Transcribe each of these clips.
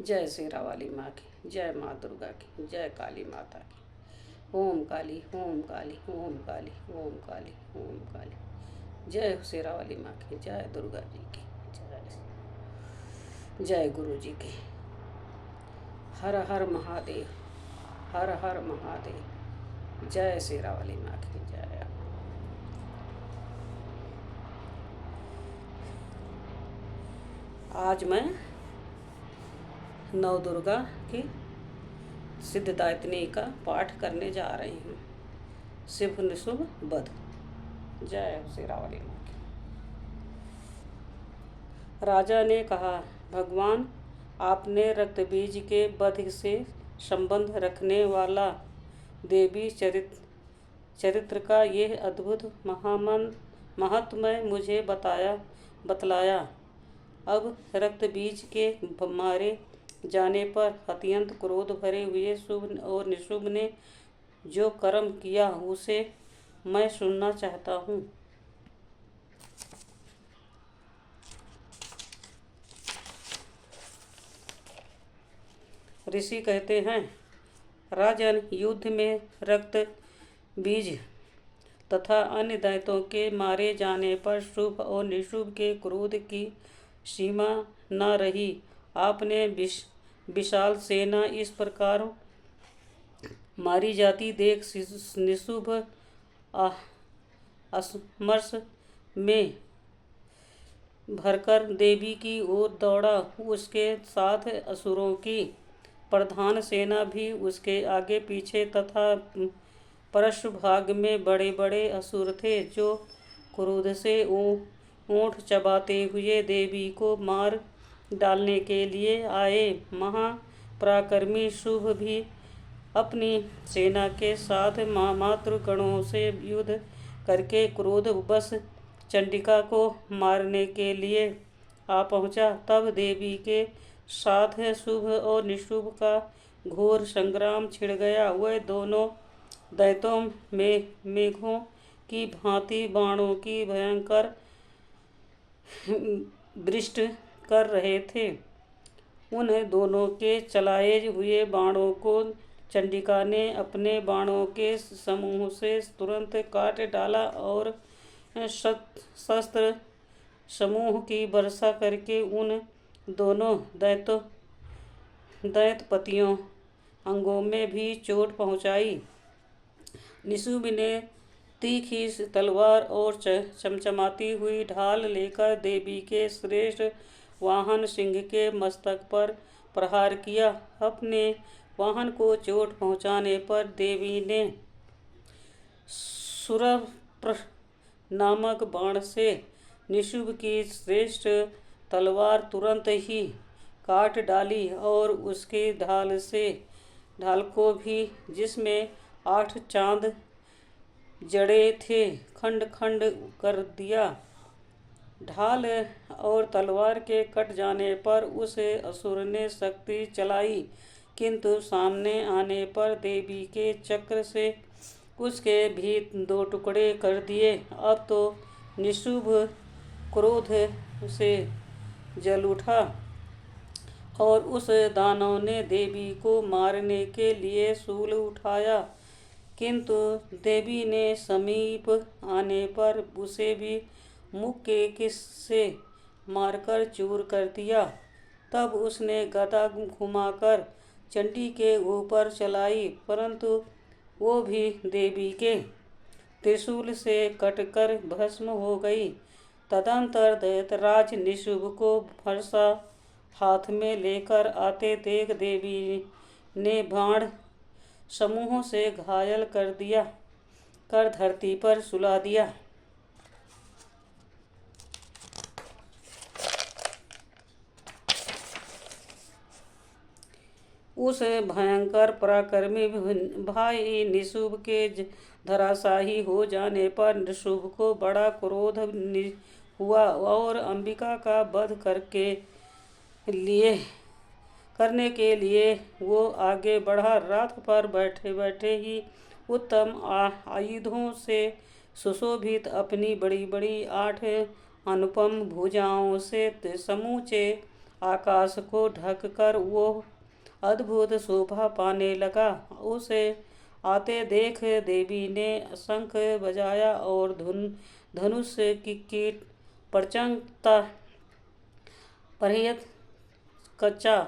जय शेरा वाली माँ की, जय माँ दुर्गा की, जय काली माता की। ओम काली, ओम काली, ओम काली, ओम काली, ओम काली। जय शेरा वाली माँ की, जय दुर्गा जी की, जय गुरु जी की। हर हर महादेव, हर हर महादेव। जय शेरा वाली माँ की, जय। आज मैं नव दुर्गा की सिद्धदायिनी का पाठ करने जा रही हूँ। शुभ निशुभ बध। जय शेरा वाली माँ की। राजा ने कहा, भगवान, आपने रक्तबीज के वध से संबंध रखने वाला देवी चरित्र का यह अद्भुत महात्म्य मुझे बतलाया। अब रक्तबीज के मारे जाने पर अत्यंत क्रोध भरे हुए शुभ और निशुभ ने जो कर्म किया उसे मैं सुनना चाहता हूँ। ऋषि कहते हैं, राजन, युद्ध में रक्त बीज तथा अन्य दैत्यों के मारे जाने पर शुभ और निशुभ के क्रोध की सीमा न रही। आपने विशाल सेना इस प्रकार मारी जाती देख निशुभ असमर्ष में भरकर देवी की ओर दौड़ा। उसके साथ असुरों की प्रधान सेना भी उसके आगे पीछे तथा पृष्ठभाग में बड़े बड़े असुर थे, जो क्रोध से ओंठ चबाते हुए देवी को मार डालने के लिए आए। महापराक्रमी शुभ भी अपनी सेना के साथ मातृगणों से युद्ध करके क्रोध बस चंडिका को मारने के लिए आ पहुंचा। तब देवी के साथ शुभ और निशुभ का घोर संग्राम छिड़ गया। वह दोनों दैत्यों में मेघों की भांति बाणों की भयंकर वृष्टि कर रहे थे। उन दोनों के चलाए हुए बाणों को चंडिका ने अपने बाणों के समूह से तुरंत काट डाला और शस्त्र समूह की वर्षा करके उन दोनों दैत्यपतियों अंगों में भी चोट पहुंचाई। निशुभ ने तीखी तलवार और चमचमाती हुई ढाल लेकर देवी के श्रेष्ठ वाहन सिंह के मस्तक पर प्रहार किया। अपने वाहन को चोट पहुंचाने पर देवी ने सुरप्र नामक बाण से निशुभ की श्रेष्ठ तलवार तुरंत ही काट डाली और उसकी ढाल को भी, जिसमें 8 चांद जड़े थे, खंड खंड कर दिया। ढाल और तलवार के कट जाने पर उस असुर ने शक्ति चलाई, किंतु सामने आने पर देवी के चक्र से उसके भी 2 टुकड़े कर दिए। अब तो निशुभ क्रोध से जल उठा और उस दानव ने देवी को मारने के लिए शूल उठाया, किंतु देवी ने समीप आने पर उसे भी मुख के किस से मारकर चूर कर दिया। तब उसने गदा घुमाकर चंडी के ऊपर चलाई, परंतु वो भी देवी के त्रिशूल से कटकर भस्म हो गई। तदंतर दैत्यराज निशुभ को फरसा हाथ में लेकर आते देख देवी ने बाण समूह से घायल कर धरती पर सुला दिया। उस भयंकर पराक्रमी भाई निशुभ के धराशायी हो जाने पर निशुभ को बड़ा क्रोध हुआ और अंबिका का वध करने के लिए वो आगे बढ़ा। रथ पर बैठे बैठे ही उत्तम आयुधों से सुशोभित अपनी बड़ी बड़ी 8 अनुपम भुजाओं से समूचे आकाश को ढककर वो अद्भुत शोभा पाने लगा। उसे आते देख देवी ने शंख बजाया और धनुष की प्रचंडता परियत कच्चा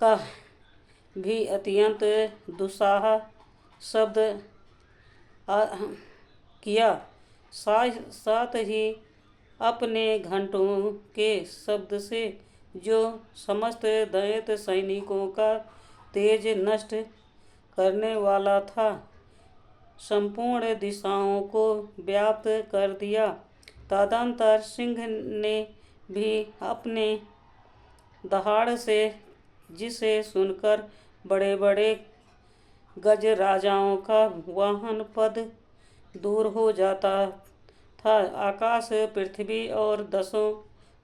का भी अत्यंत दुस्साह शब्द किया। साथ ही अपने घंटों के शब्द से जो समस्त दैत्य सैनिकों का तेज नष्ट करने वाला था, संपूर्ण दिशाओं को व्याप्त कर दिया। तदंतर सिंह ने भी अपने दहाड़ से, जिसे सुनकर बड़े बड़े गजराजाओं का वाहन पद दूर हो जाता था, आकाश, पृथ्वी और 10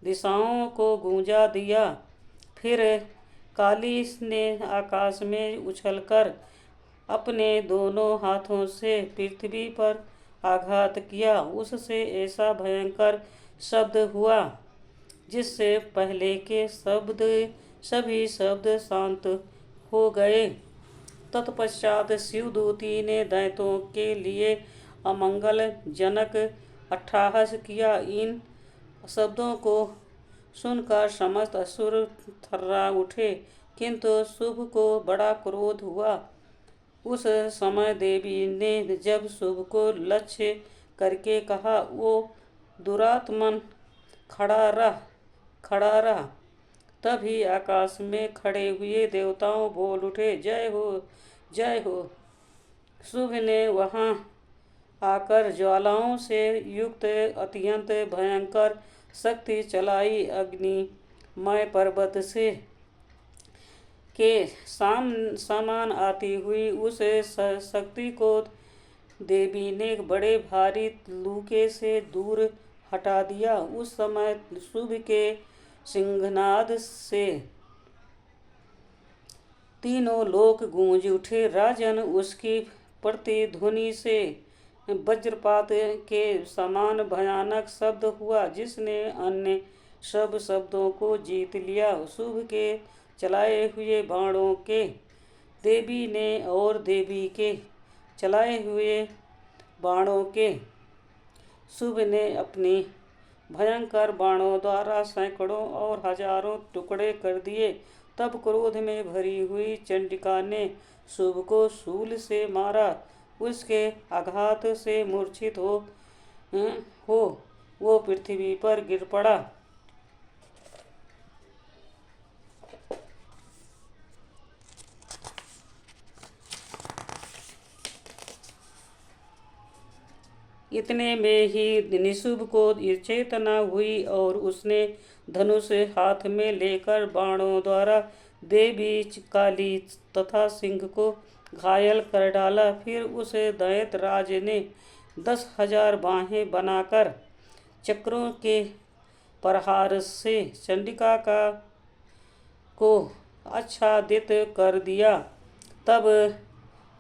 दिशाओं को गूंजा दिया। फिर काली ने आकाश में उछलकर अपने दोनों हाथों से पृथ्वी पर आघात किया। उससे ऐसा भयंकर शब्द हुआ जिससे पहले के सभी शब्द शांत हो गए। तत्पश्चात शिवदूती ने दैत्यों के लिए अमंगलजनक अट्टहास किया। इन शब्दों को सुनकर समस्त असुर थर्रा उठे, किंतु शुभ को बड़ा क्रोध हुआ। उस समय देवी ने जब शुभ को लक्ष्य करके कहा, वो दुरात्मन खड़ा रहा। तभी आकाश में खड़े हुए देवताओं बोल उठे, जय हो, जय हो। शुभ ने वहां आकर ज्वालाओं से युक्त अत्यंत भयंकर शक्ति चलाई। अग्निमय पर्वत से के समान आती हुई उस शक्ति को देवी ने बड़े भारी लूके से दूर हटा दिया। उस समय शुभ के सिंहनाद से तीनों लोक गूंज उठे। राजन, उसकी प्रतिध्वनि से वज्रपात के समान भयानक शब्द हुआ, जिसने अन्य सब शब्दों को जीत लिया। शुभ के चलाए हुए बाणों के देवी ने और देवी के चलाए हुए बाणों के शुभ ने अपनी भयंकर बाणों द्वारा सैकड़ों और हजारों टुकड़े कर दिए। तब क्रोध में भरी हुई चंडिका ने शुभ को शूल से मारा। उसके आघात से मूर्छित हो वो पृथ्वी पर गिर पड़ा। इतने में ही निशुभ को चेतना हुई और उसने धनुष हाथ में लेकर बाणों द्वारा देवी, काली तथा सिंह को घायल कर डाला। फिर उस दैत्य राज ने 10,000 बाहें बनाकर चक्रों के प्रहार से चंडिका को आच्छादित कर दिया। तब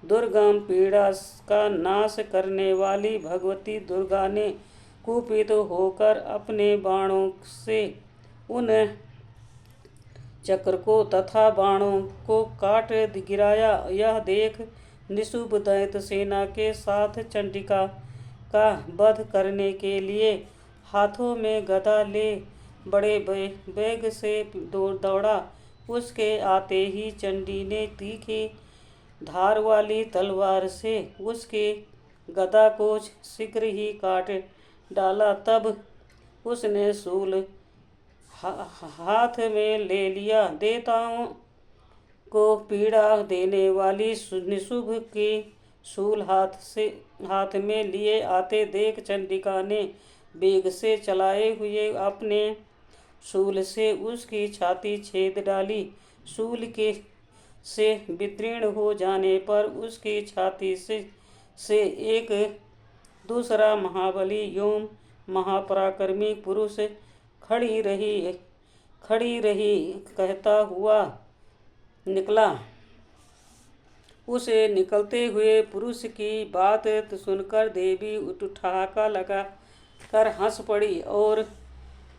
दुर्गम पीड़ा का नाश करने वाली भगवती दुर्गा ने कुपित होकर अपने बाणों से उन चक्र को तथा बाणों को काट गिराया। यह देख निशुभ दैत्य सेना के साथ चंडिका का वध करने के लिए हाथों में गदा ले बड़े वेग से दौड़ा। उसके आते ही चंडी ने तीखी धार वाली तलवार से उसके गदा को शीघ्र ही काट डाला। तब उसने शूल हाथ में ले लिया। देवताओं को पीड़ा देने वाली निशुभ की शूल हाथ में लिए आते देख चंडिका ने वेग से चलाए हुए अपने शूल से उसकी छाती छेद डाली। शूल के से विदीर्ण हो जाने पर उसकी छाती से एक दूसरा महाबली एवं महापराक्रमी पुरुष खड़ी रही कहता हुआ निकला। उसे निकलते हुए पुरुष की बात सुनकर देवी ठहाका लगा कर हंस पड़ी और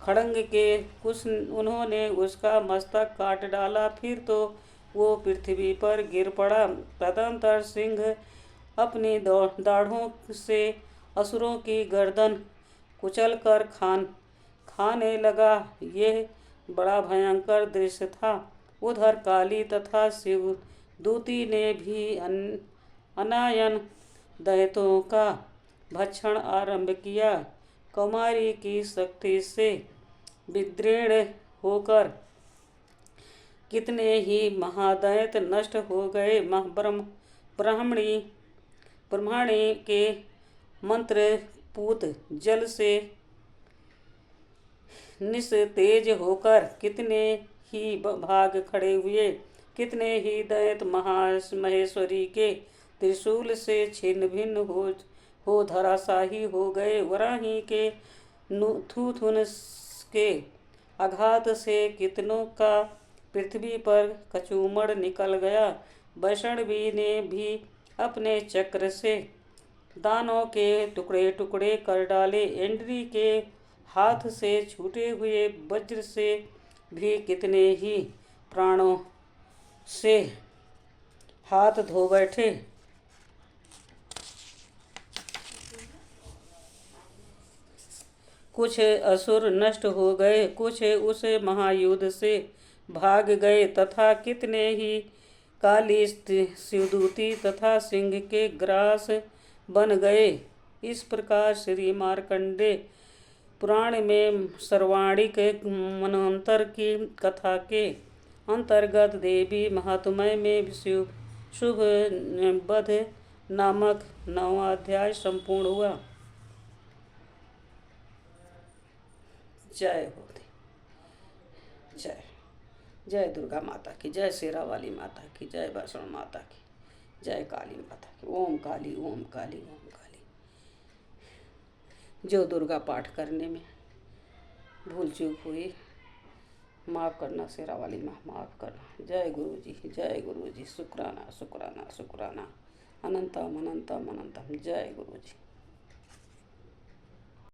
खड़ंग के कुछ उन्होंने उसका मस्तक काट डाला। फिर तो वो पृथ्वी पर गिर पड़ा। तदंतर सिंह अपनी दाढ़ों से असुरों की गर्दन कुचल कर खाने लगा। यह बड़ा भयंकर दृश्य था। उधर काली तथा शिवदूती ने भी अनायन दैत्यों का भक्षण आरंभ किया। कौमारी की शक्ति से विदीर्ण होकर कितने ही महादैत्य नष्ट हो गए। ब्राह्मणी के मंत्रपूत जल से निस्तेज होकर कितने ही भाग खड़े हुए। कितने ही दैत्य महेश्वरी के त्रिशूल से छिन्न भिन्न हो धराशाही हो गए। वराही के थूथुन के आघात से कितनों का पृथ्वी पर कचूमड़ निकल गया। वैष्णवी ने भी अपने चक्र से दानों के टुकड़े टुकड़े कर डाले। इंद्री के हाथ से छूटे हुए वज्र से भी कितने ही प्राणों से हाथ धो बैठे। कुछ असुर नष्ट हो गए, कुछ उस महायुद्ध से भाग गए तथा कितने ही काली शिवदूती तथा सिंह के ग्रास बन गए। इस प्रकार श्री मार्कंडेय पुराण में सर्वाणिक मनवंतर की कथा के अंतर्गत देवी महात्म्य में शुभ वध नामक 9वां अध्याय संपूर्ण हुआ। जय हो जय जय दुर्गा माता की जय, शेरा वाली माता की जय, वैष्णो माता की जय, काली माता की। ओम काली ओम काली ओम काली। जो दुर्गा पाठ करने में भूल चूक हुई माफ़ करना, शेरा वाली माँ माफ़ करना। जय गुरु जी जय गुरु जी। शुक्राना शुक्राना शुक्राना। अनंतम अनंतम अनंतम। जय गुरु जी।